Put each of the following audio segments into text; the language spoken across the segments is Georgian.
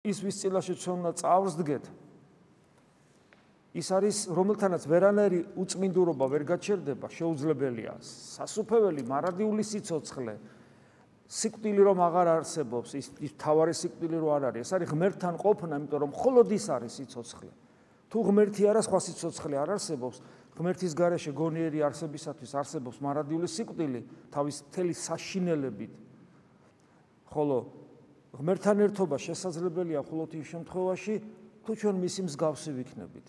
ის ვის წინაშე ჩვენ უნდა წავსდგეთ ის არის რომელთანაც ვერანაირი უწმინდურობა ვერ გაჩერდება შეუძლებელია სასუფეველი მარადიული სიცოცხლე სიკვდილი რომ აღარ არსებობს ის თავარი სიკვდილი რო არ არის ეს არის ღმერთთან ყოფნა იმიტომ რომ მხოლოდ ის არის სიცოცხლე თუ ღმერთი არა სხვა სიცოცხლე არ არსებობს ღმერთის გარეშე გონიერი არსებისათვის არსებობს მარადიული სიკვდილი თავის მთელი საშინელებით ხოლო ღმერთთან ერთობა შესაძლებელია მხოლოდ იმ შემთხვევაში თუ ჩვენ მისი მსგავსი ვიქნებით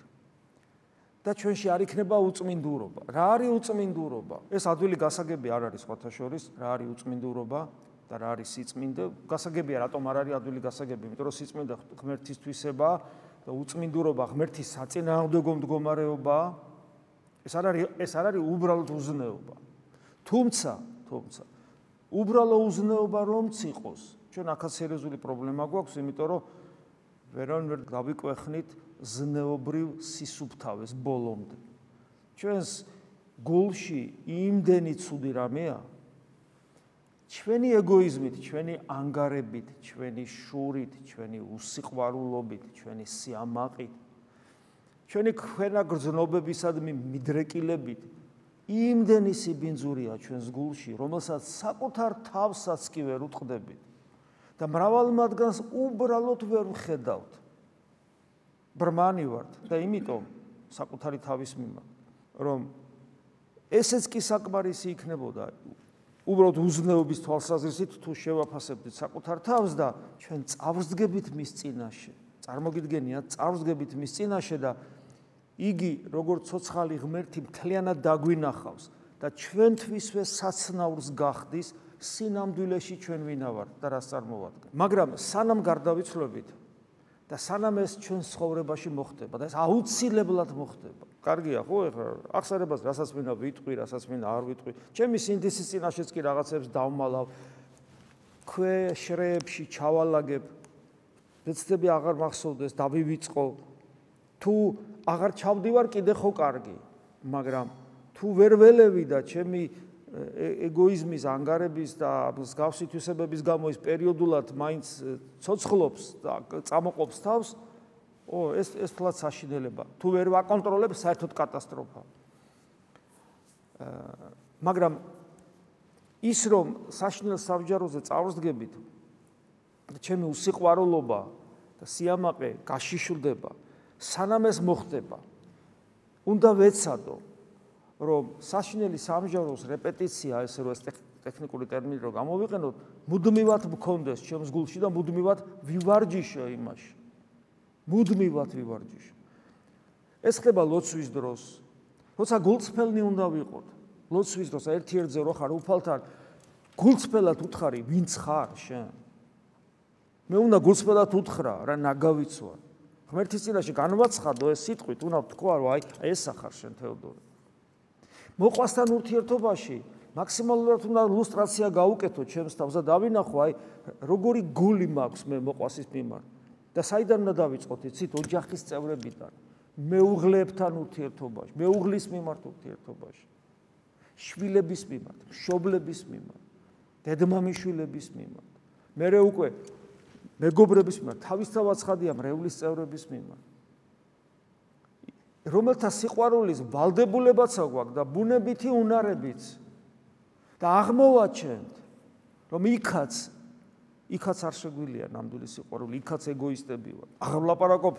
და ჩვენში არ იქნება უწმინდურობა რა არის უწმინდურობა ეს ადვილი გასაგები არ არის სხვათა შორის რა არის უწმინდურობა და რა არის სიწმინდე გასაგებია რატომ არ არის ადვილი გასაგები იმიტომ რომ სიწმინდე ღმერთისთვისება და უწმინდურობა ღმერთის საწინააღმდეგო მდგომარეობა ეს არ არის უბრალოდ უზნეობა თუმცა უბრალო უზნეობა რომც იყოს ჩვენ ახაც სერიოზული პრობლემა გვაქვს იმიტომ რომ ვერავინ გავიკვეხნით ზნეობრივ სისუფთავეს ბოლომდე ჩვენს გულში იმდენი ცუდი რამეა ჩვენი ეგოიზმით ჩვენი ანგარებით ჩვენი შურით ჩვენი უსიყვარულობით ჩვენი სიამაყით ჩვენი ქვენაგრძნობებისადმი მიდრეკილებით იმდენი სიბინძურია ჩვენს გულში რომელსაც საკუთარ თავსაც კი ვერ უტყდებით და მრავალ მათგანს უბრალოდ ვერ ვხედავთ ბრმანი ვართ და იმიტომ საკუთარი თავის მიმართ რომ ესეც კი საკმარისი იქნებოდა უბრალოდ უზნეობის თვალსაზრისით თუ შევაფასებდით საკუთარ თავს და ჩვენ წავსდგებით მის წინაშე წარმოგიდგენიათ წავსდგებით მის წინაშე და იგი როგორც ცოცხალი ღმერთი მთლიანად დაგვინახავს და ჩვენთვისვე საცნაურს გახდის სინამდვილეში ჩვენ ვინა ვართ და რას წარმოვადგენ მაგრამ სანამ გარდავიცვლებით და სანამ ეს ჩვენ ცხოვრებაში მოხდება და ეს აუცილებლად მოხდება კარგია ხო ეხლა ახსენებას რასაც მინდა ვიტყვი რასაც მინდა არ ვიტყვი ჩემი სინდისის წინაშეც კი რაღაცებს დავმალავ ქვეშრეებში ჩავალაგებ ვეცდები აღარ მახსოვდეს დავივიწყო თუ აღარ ჩავდივარ კიდე ხო კარგი მაგრამ თუ ვერ ველევი და ჩემი ეგოიზმის ანგარების და მსგავსი თვისებების გამო ის პერიოდულად მაინც ცოცხლობს და წამოყოფს თავს ეს თლაც საშინელება თუ ვერ ვაკონტროლებ საერთოდ კატასტროფა მაგრამ ის რომ საშინელ სამჯაროზე წავსდგებით ჩემი უსიყვარულობა და სიამაყე გაშიშვლდება სანამ ეს მოხდება უნდა ვეცადო რომ საშინელი სამჯაროს რეპეტიცია ესე რომ ეს ტექნიკური ტერმინი რო გამოვიყენოთ მუდმივად მქონდეს ჩემს გულში და მუდმივად ვივარჯიშო იმაში მუდმივად ვივარჯიშო ეს ხდება ლოცვის დროს როცა გულწრფელნი უნდა ვიყოთ ლოცვის დროს ერთ-ერთზე რო ხარ უფალთან გულწრფელად უთხარი ვინც ხარ შენ მე უნდა გულწრფელად უთხრა რა ნაგავიცვა ღმერთის წინაშე განვაცხადო ეს სიტყვით უნდა ვთქვა რომ აი ესა ხარ შენ თეოდორე მოყვასთან ურთიერთობაში მაქსიმალურად უნდა ილუსტრაცია გაუკეთო ჩემს თავს და დავინახო აი როგორი გული მაქვს მე მოყვასის მიმართ და საიდან უნდა დავიწყოთ იცით ოჯახის წევრებიდან მეუღლებთან ურთიერთობაში მეუღლის მიმართ ურთიერთობაში შვილების მიმართ მშობლების მიმართ დედმამიშვილების მიმართ მერე უკვე მეგობრების მიმართ თავისთავად ცხადია მრევლის წევრების მიმართ რომელთა სიყვარულის ვალდებულებაც აგვაქვს და ბუნებითი უნარებიც და აღმოვაჩენთ რომ იქაც არ შეგვიძლია ნამდვილი სიყვარული იქაც ეგოისტები ვართ აღარ ვლაპარაკობ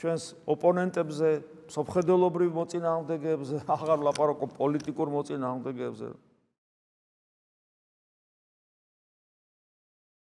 ჩვენს ოპონენტებზე მსოფლმხედველობრივ მოწინააღმდეგეებზე აღარ ვლაპარაკობ პოლიტიკურ მოწინააღმდეგეებზე